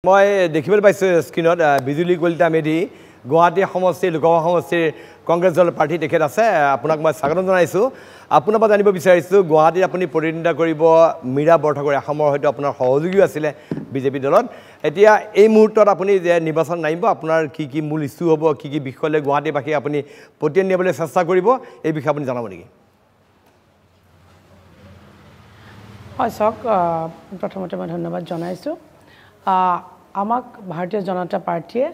মই দেখিবলৈ পাইছোঁ স্ক্ৰীনত বিজুলী কলিতা মেধি গুৱাহাটী সমষ্টিৰ লোকসভা সমষ্টিৰ কংগ্ৰেছ দলৰ প্ৰাৰ্থী তেখেত আছে আপোনাক মই স্বাগতম জনাইছোঁ আপোনাৰ পৰা জানিব বিচাৰিছোঁ গুৱাহাটীত আপুনি প্ৰতিনিধিত্ব কৰিব মীৰা বৰঠাকুৰ অসমৰ হয়তো আপোনাৰ সহযোগীও আছিলে বিজেপি দলত এতিয়া এই মুহূৰ্তত আপুনি যে নিৰ্বাচন নামিব আপোনাৰ কি মূল ইস্যু হ'ব কি বিষয়লৈ গুৱাহাটীবাসী আপুনি প্ৰতিনিধিত্ব দিবলৈ চেষ্টা কৰিব এই বিষয়ে আপুনি জনাব নেকি হয় সক প্ৰথমতে মই ধন্যবাদ জনাইছোঁ আমাক ভাৰতীয় জনতা পাৰ্টিয়ে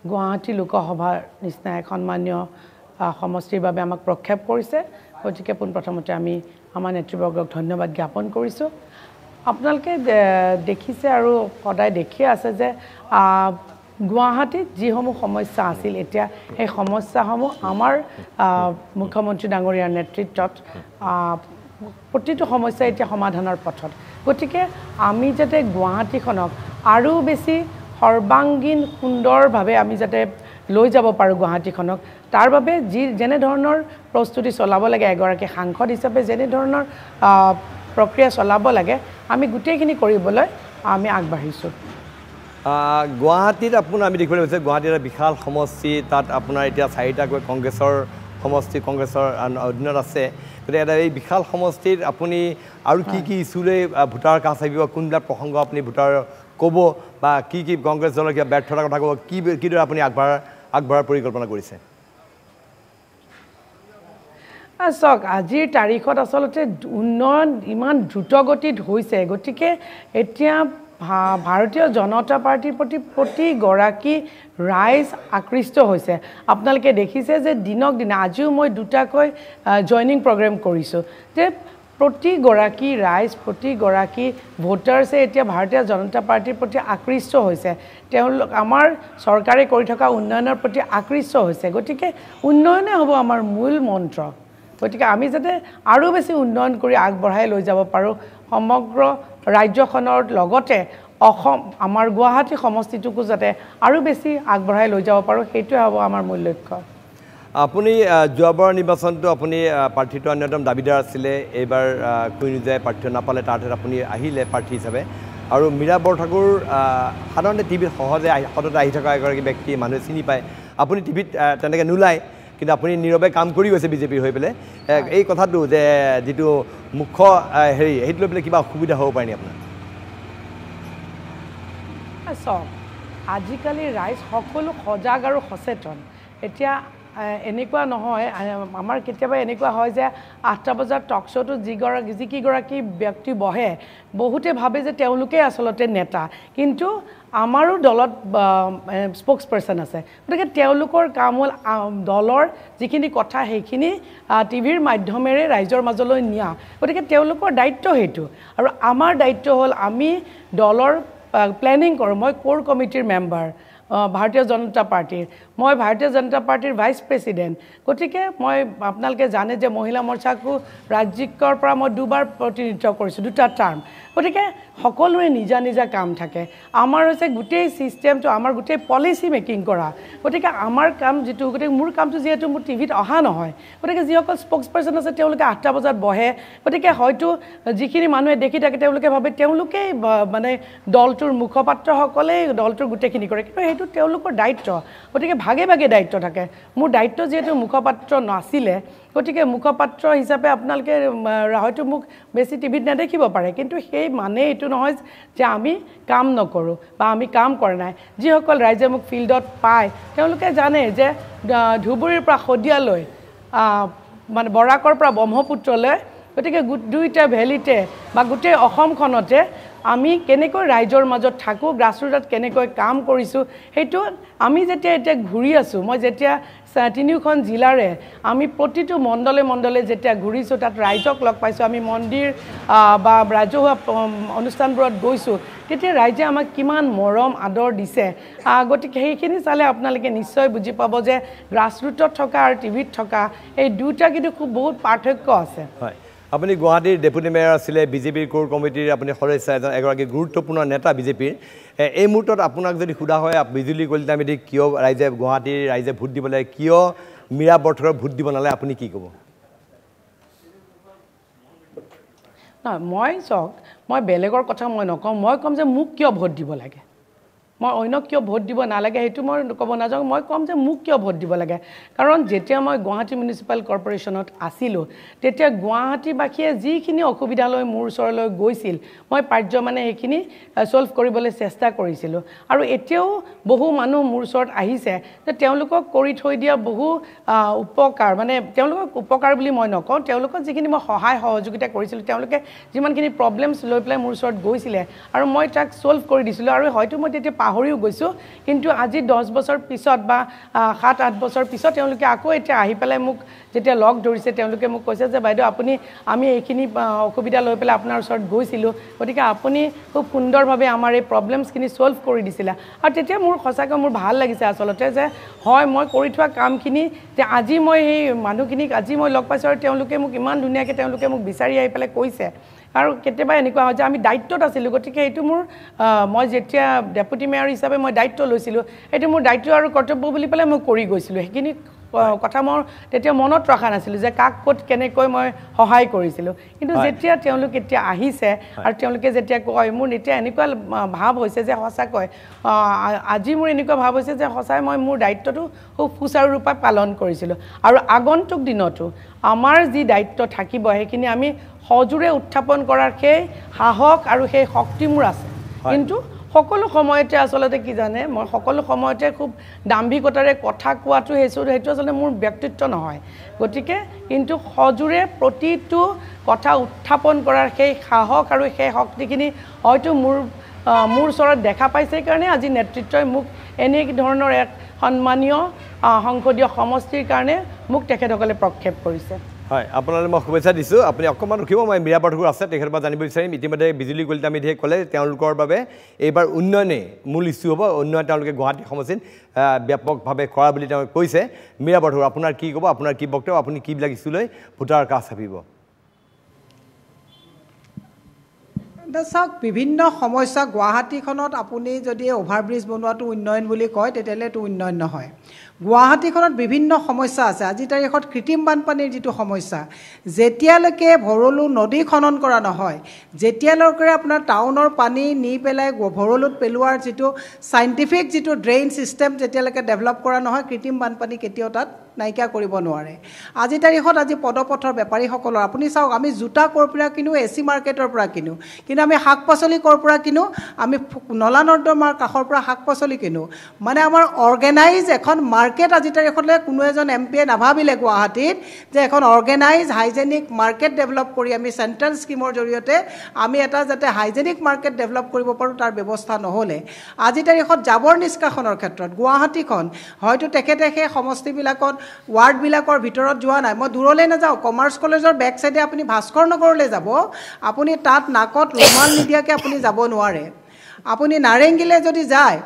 গুৱাহাটী লোকসভাৰ নিচিনা এখন মান্য সমষ্টিৰ বাবে আমাক প্ৰক্ষেপ কৰিছে গতিকে প্ৰথমতে আমি আমাৰ নেতৃবৰ্গক ধন্যবাদ জ্ঞাপন কৰিছোঁ আপোনালোকে দেখিছে আৰু সদায় দেখিয়ে আছে যে গুৱাহাটীত যিসমূহ সমস্যা আছিল এতিয়া সেই সমস্যাসমূহ আমাৰ মুখ্যমন্ত্ৰী ডাঙৰীয়াৰ নেতৃত্বত প্ৰতিটো সমস্যা এতিয়া সমাধানৰ পথত গতিকে আমি যাতে গুৱাহাটীখনক আৰু বেছি সৰ্বাংগীন সুন্দৰভাৱে আমি যাতে লৈ যাব পাৰোঁ গুৱাহাটীখনক তাৰ বাবে যেনে ধৰণৰ প্ৰস্তুতি চলাব লাগে এগৰাকী সাংসদ হিচাপে যেনে ধৰণৰ প্ৰক্ৰিয়া চলাব লাগে আমি গোটেইখিনি কৰিবলৈ আমি আগবাঢ়িছোঁ গুৱাহাটীত আপোনাৰ আমি দেখিবলৈ পাইছোঁ গুৱাহাটীৰ এটা বিশাল সমষ্টি তাত আপোনাৰ এতিয়া চাৰিটাকৈ কংগ্ৰেছৰ সমষ্টি কংগ্ৰেছৰ অধীনত আছে গতিকে এটা এই বিশাল সমষ্টিত আপুনি আৰু কি ইছ্যুলৈ ভোটাৰ কাষ আহিব কোনবিলাক প্ৰসংগ আপুনি ভোটাৰ ক'ব বা কি কংগ্ৰেছ দলৰ কিবা ব্যৰ্থতাৰ কথা ক'ব কিদৰে আপুনি আগবঢ়াৰ পৰিকল্পনা কৰিছে চাওক আজিৰ তাৰিখত আচলতে উন্নয়ন ইমান দ্ৰুতগতিত হৈছে গতিকে এতিয়া ভাৰতীয় জনতা পাৰ্টিৰ প্ৰতি প্ৰতিগৰাকী ৰাইজ আকৃষ্ট হৈছে আপোনালোকে দেখিছে যে দিনক দিনে আজিও মই দুটাকৈ জইনিং প্ৰগ্ৰেম কৰিছোঁ যে প্ৰতিগৰাকী ৰাইজ প্ৰতিগৰাকী ভোটাৰ্ছে এতিয়া ভাৰতীয় জনতা পাৰ্টিৰ প্ৰতি আকৃষ্ট হৈছে তেওঁলোক আমাৰ চৰকাৰে কৰি থকা উন্নয়নৰ প্ৰতি আকৃষ্ট হৈছে গতিকে উন্নয়নে হ'ব আমাৰ মূল মন্ত্ৰ গতিকে আমি যাতে আৰু বেছি উন্নয়ন কৰি আগবঢ়াই লৈ যাব পাৰোঁ সমগ্ৰ ৰাজ্যখনৰ লগতে অসম আমাৰ গুৱাহাটী সমষ্টিটোকো যাতে আৰু বেছি আগবঢ়াই লৈ যাব পাৰোঁ সেইটোৱে হ'ব আমাৰ মূল লক্ষ্য আপুনি যোৱাবাৰ নিৰ্বাচনটো আপুনি প্ৰাৰ্থীটো অন্যতম দাবীদাৰ আছিলে এইবাৰ কোনো যায় প্ৰাৰ্থী নাপালে তাৰ ঠাইত আপুনি আহিলে প্ৰাৰ্থী হিচাপে আৰু মীৰা বৰঠাকুৰ সাধাৰণতে টিভিত সহজে সততে আহি থকা এগৰাকী ব্যক্তি মানুহে চিনি পায় আপুনি টিভিত তেনেকৈ নোলায় কিন্তু আপুনি নীৰৱে কাম কৰি গৈছে বিজেপিৰ হৈ পেলাই এই কথাটো যে যিটো মুখ্য হেৰি সেইটো লৈ পেলাই কিবা অসুবিধা হ'ব পাৰে নি আপোনাৰ চাওক আজিকালি ৰাইজ সকলো সজাগ আৰু সচেতন এতিয়া এনেকুৱা নহয় আমাৰ কেতিয়াবা এনেকুৱা হয় যে ৮টা বজাত টক শ্ব'টো যিকেইগৰাকী ব্যক্তি বহে বহুতে ভাবে যে তেওঁলোকে আচলতে নেতা কিন্তু আমাৰো দলত স্প'ক্স পাৰ্চন আছে গতিকে তেওঁলোকৰ কাম হ'ল দলৰ যিখিনি কথা সেইখিনি টিভিৰ মাধ্যমেৰে ৰাইজৰ মাজলৈ নিয়া গতিকে তেওঁলোকৰ দায়িত্ব সেইটো আৰু আমাৰ দায়িত্ব হ'ল আমি দলৰ প্লেনিং কৰোঁ মই কোৰ কমিটিৰ মেম্বাৰ ভাৰতীয় জনতা পাৰ্টিৰ মই ভাৰতীয় জনতা পাৰ্টিৰ ভাইচ প্ৰেছিডেণ্ট গতিকে মই আপোনালোকে জানে যে মহিলা মৰ্চাকো ৰাজ্যিকৰ পৰা মই দুবাৰ প্ৰতিনিধিত্ব কৰিছোঁ দুটা টাৰ্ম গতিকে সকলোৰে নিজা নিজা কাম থাকে আমাৰ হৈছে গোটেই ছিষ্টেমটো আমাৰ গোটেই পলিচি মেকিং কৰা গতিকে আমাৰ কাম যিটো গতিকে মোৰ কামটো যিহেতু মোৰ টিভিত অহা নহয় গতিকে যিসকল স্প'ক্স পাৰ্চন আছে তেওঁলোকে ৮টা বজাত বহে গতিকে হয়তো যিখিনি মানুহে দেখি থাকে তেওঁলোকে ভাবে তেওঁলোকেই মানে দলটোৰ মুখপাত্ৰসকলেই দলটোৰ গোটেইখিনি কৰে কিন্তু সেইটো তেওঁলোকৰ দায়িত্ব গতিকে ভাগে ভাগে দায়িত্ব থাকে মোৰ দায়িত্ব যিহেতু মুখপাত্ৰ নাছিলে গতিকে মুখপাত্ৰ হিচাপে আপোনালোকে হয়তো মোক বেছি টিভিত নেদেখিব পাৰে কিন্তু সেই মানে এইটো নহয় যে আমি কাম নকৰোঁ বা আমি কাম কৰা নাই যিসকল ৰাইজে মোক ফিল্ডত পায় তেওঁলোকে জানে যে ধুবুৰীৰ পৰা শদিয়ালৈ মানে বৰাকৰ পৰা ব্ৰহ্মপুত্ৰলৈ গতিকে দুইটা ভেলীতে বা গোটেই অসমখনতে আমি কেনেকৈ ৰাইজৰ মাজত থাকোঁ গ্ৰাছৰুটত কেনেকৈ কাম কৰিছোঁ সেইটো আমি যেতিয়া এতিয়া ঘূৰি আছোঁ মই যেতিয়া তিনিওখন জিলাৰে আমি প্ৰতিটো মণ্ডলে যেতিয়া ঘূৰিছোঁ তাত ৰাইজক লগ পাইছোঁ আমি মন্দিৰ বা ৰাজহুৱা অনুষ্ঠানবোৰত গৈছোঁ তেতিয়া ৰাইজে আমাক কিমান মৰম আদৰ দিছে গতিকে সেইখিনি চালে আপোনালোকে নিশ্চয় বুজি পাব যে গ্ৰাছৰুটত থকা আৰু টিভিত থকা এই দুটা কিন্তু খুব বহুত পাৰ্থক্য আছে হয় আপুনি গুৱাহাটীৰ ডেপুটি মেয়ৰ আছিলে বিজেপিৰ কোৰ কমিটিৰ আপুনি সদস্য এগৰাকী গুৰুত্বপূৰ্ণ নেতা বিজেপিৰ এই মুহূৰ্তত আপোনাক যদি সোধা হয় বিজুলী কলিতা মেধিক কিয় গুৱাহাটীৰ ৰাইজে ভোট দিব লাগে কিয় মীৰা বৰঠাকুৰক ভোট দিব নালাগে আপুনি কি ক'ব নহয় মই চাওক মই বেলেগৰ কথা মই নকওঁ মই ক'ম যে মোক কিয় ভোট দিব লাগে মই অন্যক কিয় ভোট দিব নালাগে সেইটো মই ক'ব নাযাওঁ মই ক'ম যে মোক কিয় ভোট দিব লাগে কাৰণ যেতিয়া মই গুৱাহাটী মিউনিচিপাল কৰ্পোৰেশ্যনত আছিলোঁ তেতিয়া গুৱাহাটীবাসীয়ে যিখিনি অসুবিধা লৈ মোৰ ওচৰলৈ গৈছিল মই পাৰ্য মানে সেইখিনি সলভ কৰিবলৈ চেষ্টা কৰিছিলোঁ আৰু এতিয়াও বহু মানুহ মোৰ ওচৰত আহিছে যে তেওঁলোকক কৰি থৈ দিয়া বহু উপকাৰ মানে তেওঁলোকক উপকাৰ বুলি মই নকওঁ তেওঁলোকক যিখিনি মই সহায় সহযোগিতা কৰিছিলোঁ তেওঁলোকে যিমানখিনি প্ৰব্লেমছ লৈ পেলাই মোৰ ওচৰত গৈছিলে আৰু মই তাক সলভ কৰি দিছিলোঁ আৰু হয়তো মই তেতিয়া পাহৰিও গৈছোঁ কিন্তু আজি 10 বছৰ পিছত বা 7-8 বছৰ পিছত তেওঁলোকে আকৌ এতিয়া আহি পেলাই মোক যেতিয়া লগ ধৰিছে তেওঁলোকে মোক কৈছে যে বাইদেউ আমি এইখিনি অসুবিধা লৈ পেলাই আপোনাৰ ওচৰত গৈছিলোঁ গতিকে আপুনি খুব সুন্দৰভাৱে আমাৰ এই প্ৰব্লেমছখিনি সলভ কৰি দিছিলে আৰু তেতিয়া মোৰ সঁচাকৈ মোৰ ভাল লাগিছে আচলতে যে হয় মই কৰি থোৱা কামখিনি যে আজি মই সেই মানুহখিনিক আজি মই লগ পাইছোঁ আৰু তেওঁলোকে মোক ইমান ধুনীয়াকৈ তেওঁলোকে মোক বিচাৰি আহি পেলাই কৈছে আৰু কেতিয়াবা এনেকুৱা হয় যে আমি দায়িত্বত আছিলোঁ গতিকে এইটো মোৰ মই যেতিয়া ডেপুটি মেয়ৰ হিচাপে মই দায়িত্ব লৈছিলোঁ এইটো মোৰ দায়িত্ব আৰু কৰ্তব্য বুলি পেলাই মই কৰি গৈছিলোঁ সেইখিনি কথা মই তেতিয়া মনত ৰখা নাছিলোঁ যে কাক ক'ত কেনেকৈ মই সহায় কৰিছিলোঁ কিন্তু যেতিয়া তেওঁলোক এতিয়া আহিছে আৰু তেওঁলোকে যেতিয়া কয় মোৰ এতিয়া এনেকুৱা ভাৱ হৈছে যে সঁচাকৈ আজি মোৰ এনেকুৱা ভাৱ হৈছে যে সঁচাই মই মোৰ দায়িত্বটো খুব সুচাৰুৰূপে পালন কৰিছিলোঁ আৰু আগন্তুক দিনতো আমাৰ যি দায়িত্ব থাকিব সেইখিনি আমি সজোৰে উত্থাপন কৰাৰ সেই সাহস আৰু সেই শক্তি মোৰ আছে কিন্তু সকলো সময়তে আচলতে কি জানে মই সকলো সময়তে খুব দাম্ভিকতাৰে কথা কোৱাটো সেইটো আচলতে মোৰ ব্যক্তিত্ব নহয় গতিকে কিন্তু সজোৰে প্ৰতিটো কথা উত্থাপন কৰাৰ সেই সাহস আৰু সেই শক্তিখিনি হয়তো মোৰ ওচৰত দেখা পাইছে কাৰণে আজি নেতৃত্বই মোক এনে ধৰণৰ এক সন্মানীয় সংসদীয় সমষ্টিৰ কাৰণে মোক তেখেতসকলে প্ৰক্ষেপ কৰিছে হয় আপোনালৈ মই শুভেচ্ছা দিছোঁ আপুনি অকণমান ৰখিব মই মীৰা বৰঠাকুৰ আছে তেখেতৰ পৰা জানিব বিচাৰিম ইতিমধ্যে বিজুলী কলিতা মেধিয়ে ক'লে তেওঁলোকৰ বাবে এইবাৰ উন্নয়নে মূল ইছ্যু হ'ব উন্নয়ন তেওঁলোকে গুৱাহাটী সমষ্টিত ব্যাপকভাৱে কৰা বুলি তেওঁ কৈছে মীৰা বৰঠাকুৰ আপোনাৰ কি ক'ব আপোনাৰ কি বক্তব্য আপুনি কিবিলাক ইছ্যু লৈ ভোটাৰৰ কাষ চাপিব চাওক বিভিন্ন সমস্যা গুৱাহাটীখনত আপুনি যদি অভাৰব্ৰিজ বনোৱাটো উন্নয়ন বুলি কয় তেতিয়াহ'লে এইটো উন্নয়ন নহয় গুৱাহাটীখনত বিভিন্ন সমস্যা আছে আজি তাৰিখত কৃত্ৰিম বানপানীৰ যিটো সমস্যা যেতিয়ালৈকে ভৰলু নদী খনন কৰা নহয় যেতিয়ালৈকে আপোনাৰ টাউনৰ পানী নি পেলাই ভৰলুত পেলোৱাৰ যিটো চাইণ্টিফিক যিটো ড্ৰেইন ছিষ্টেম যেতিয়ালৈকে ডেভেলপ কৰা নহয় কৃত্ৰিম বানপানী কেতিয়াও তাত নাইকিয়া কৰিব নোৱাৰে আজি তাৰিখত আজি পদপথৰ বেপাৰীসকলৰ আপুনি চাওক আমি জোতা ক'ৰ পৰা কিনো এচি মাৰ্কেটৰ পৰা কিনো কিন্তু আমি শাক পাচলি ক'ৰ পৰা কিনো আমি নলা নৰ্দমাৰ কাষৰ পৰা শাক পাচলি কিনো মানে আমাৰ অৰ্গেনাইজ এখন মাৰ্কেট আজি তাৰিখলৈ কোনো এজন এমপিয়ে নাভাবিলে গুৱাহাটীত যে এখন অৰ্গেনাইজ হাইজেনিক মাৰ্কেট ডেভেলপ কৰি আমি চেণ্ট্ৰেল স্কিমৰ জৰিয়তে আমি এটা যাতে হাইজেনিক মাৰ্কেট ডেভেলপ কৰিব পাৰোঁ তাৰ ব্যৱস্থা নহ'লে আজি তাৰিখত জাবৰ নিষ্কাশনৰ ক্ষেত্ৰত গুৱাহাটীখন হয়তো তেখেতে সেই সমষ্টিবিলাকত ৱাৰ্ডবিলাকৰ ভিতৰত যোৱা নাই মই দূৰলৈ নাযাওঁ কমাৰ্চ কলেজৰ বেক চাইডে আপুনি ভাস্কৰ নগৰলৈ যাব আপুনি তাত নাকত ৰুমাল নিদিয়াকৈ আপুনি যাব নোৱাৰে আপুনি নাৰেংগীলৈ যদি যায়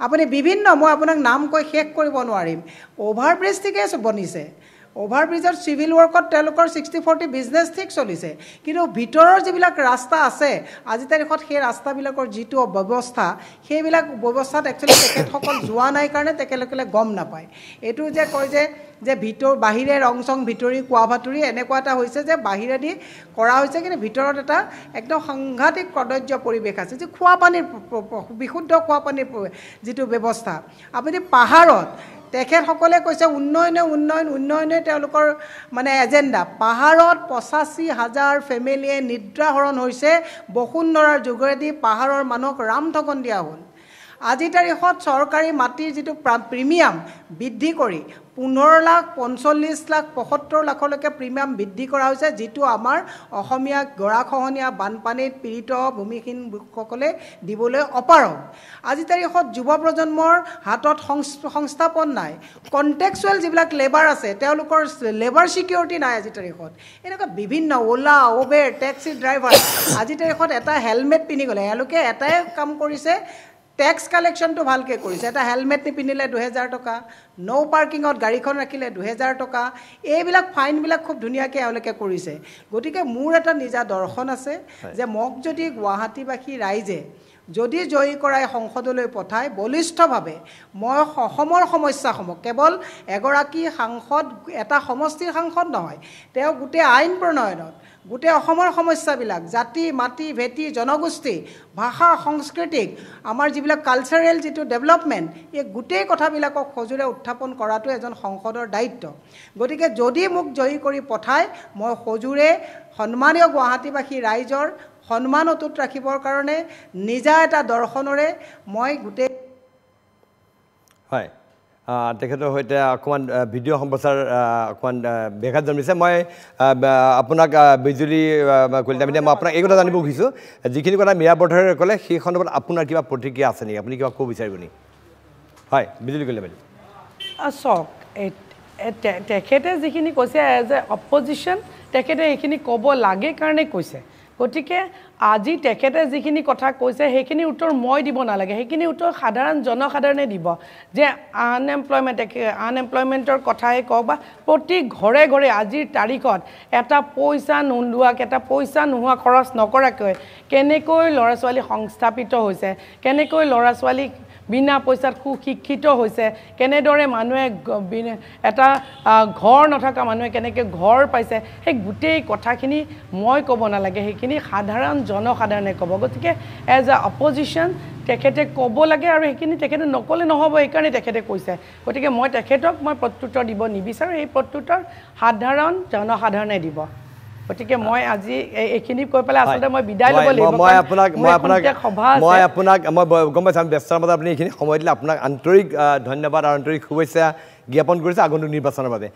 আপুনি বিভিন্ন মই আপোনাক নাম কৈ শেষ কৰিব নোৱাৰিম অভাৰব্ৰিজ ঠিকে বনিছে অভাৰব্ৰিজৰ চিভিল ৱৰ্কত তেওঁলোকৰ 60-40 বিজনেছ ঠিক চলিছে কিন্তু ভিতৰৰ যিবিলাক ৰাস্তা আছে আজি তাৰিখত সেই ৰাস্তাবিলাকৰ যিটো ব্যৱস্থা সেইবিলাক ব্যৱস্থাত একচুৱেলি তেখেতসকল যোৱা নাই কাৰণে তেখেতসকলে গম নাপায় এইটো যে কয় যে বাহিৰে ৰং চং ভিতৰি কোৱা ভাতুৰি এনেকুৱা এটা হৈছে যে বাহিৰেদি কৰা হৈছে কিন্তু ভিতৰত এটা একদম সাংঘাতিক কদৰ্য পৰিৱেশ আছে যে খোৱা পানীৰ বিশুদ্ধ খোৱা পানীৰ যিটো ব্যৱস্থা আপুনি পাহাৰত তেখেতসকলে কৈছে উন্নয়নে তেওঁলোকৰ মানে এজেণ্ডা পাহাৰত 85,000 ফেমিলিয়ে নিদ্ৰাহৰণ হৈছে বসুন্ধৰাৰ যোগেদি পাহাৰৰ মানুহক ৰামঠগন দিয়া হ'ল আজি তাৰিখত চৰকাৰী মাটিৰ যিটো প্ৰিমিয়াম বৃদ্ধি কৰি 15 লাখ 45 লাখ 75 লাখলৈকে প্ৰিমিয়াম বৃদ্ধি কৰা হৈছে যিটো আমাৰ অসমীয়া গৰাখহনীয়া বানপানীত পীড়িত ভূমিহীন লোকসকলে দিবলৈ অপাৰগ আজি তাৰিখত যুৱ প্ৰজন্মৰ হাতত সংস্থাপন নাই কণ্টেক্সুৱেল যিবিলাক লেবাৰ আছে তেওঁলোকৰ লেবাৰ ছিকিউৰিটি নাই আজি তাৰিখত এনেকুৱা বিভিন্ন ওলা উবেৰ টেক্সি ড্ৰাইভাৰ আজি তাৰিখত এটা হেলমেট পিন্ধি গ'লে এওঁলোকে এটাই কাম কৰিছে টেক্স কালেকশ্যনটো ভালকৈ কৰিছে এটা হেলমেট নিপিন্ধিলে 2000 টকা নো পাৰ্কিঙত গাড়ীখন ৰাখিলে 2000 টকা এইবিলাক ফাইনবিলাক খুব ধুনীয়াকৈ এওঁলোকে কৰিছে গতিকে মোৰ এটা নিজা দৰ্শন আছে যে মোক যদি গুৱাহাটীবাসী ৰাইজে যদি জয়ী কৰাই সংসদলৈ পঠায় বলিষ্ঠভাৱে মই অসমৰ সমস্যাসমূহ কেৱল এগৰাকী সাংসদ এটা সমষ্টিৰ সাংসদ নহয় তেওঁ গোটেই আইন প্ৰণয়নত গোটেই অসমৰ সমস্যাবিলাক জাতি মাটি ভেটি জনগোষ্ঠী ভাষা সংস্কৃতিক আমাৰ যিবিলাক কালচাৰেল যিটো ডেভেলপমেণ্ট এই গোটেই কথাবিলাকক সজোৰে উত্থাপন কৰাটো এজন সংসদৰ দায়িত্ব গতিকে যদি মোক জয়ী কৰি পঠায় মই সজোৰে সন্মানীয় গুৱাহাটীবাসী ৰাইজৰ সন্মান অটুট ৰাখিবৰ কাৰণে নিজা এটা দৰ্শনৰে মই গোটেই হয় তেখেতৰ সৈতে অকণমান ভিডিঅ' সম্প্ৰচাৰ অকণমান ব্যাঘাত জন্মিছে মই আপোনাক বিজুলী কলিতা মেধিয়ে মই আপোনাক এই কথা জানিব খুজিছোঁ যিখিনি কথা মীৰা বৰঠাকুৰে ক'লে সেই সন্দৰ্ভত আপোনাৰ কিবা প্ৰতিক্ৰিয়া আছে নেকি আপুনি কিবা ক'ব বিচাৰিব নেকি হয় বিজুলী কলিতা মেধি চাওক তেখেতে যিখিনি কৈছে এজ এ অপজিশ্যন তেখেতে এইখিনি ক'ব লাগে কাৰণে কৈছে গতিকে আজি তেখেতে যিখিনি কথা কৈছে সেইখিনি উত্তৰ মই দিব নালাগে সেইখিনি উত্তৰ সাধাৰণ জনসাধাৰণে দিব যে আনএমপ্লয়মেণ্টৰ কথাই কওক বা প্ৰতি ঘৰে ঘৰে আজিৰ তাৰিখত এটা পইচা নোলোৱাকৈ এটা পইচা নোহোৱা খৰচ নকৰাকৈ কেনেকৈ ল'ৰা ছোৱালী সংস্থাপিত হৈছে কেনেকৈ ল'ৰা ছোৱালীক বিনা পইচাত সুশিক্ষিত হৈছে কেনেদৰে মানুহে এটা ঘৰ নথকা মানুহে কেনেকৈ ঘৰ পাইছে সেই গোটেই কথাখিনি মই ক'ব নালাগে সেইখিনি সাধাৰণ জনসাধাৰণে ক'ব গতিকে এজ এ অপজিশ্যন তেখেতে ক'ব লাগে আৰু সেইখিনি তেখেতে নক'লে নহ'ব সেইকাৰণে তেখেতে কৈছে গতিকে মই তেখেতক মই প্ৰত্যুত্তৰ দিব নিবিচাৰোঁ এই প্ৰত্যুত্তৰ সাধাৰণ জনসাধাৰণে দিব গতিকে মই আজি এইখিনি কৈ পেলাই আচলতে মই বিদায় ল'ব লাগিব মই গম পাইছোঁ আমি ব্যস্তৰ মাজত আপুনি এইখিনি সময় দিলে আপোনাক আন্তৰিক ধন্যবাদ আৰু আন্তৰিক শুভেচ্ছা জ্ঞাপন কৰিছোঁ আগন্তুক নিৰ্বাচনৰ বাবে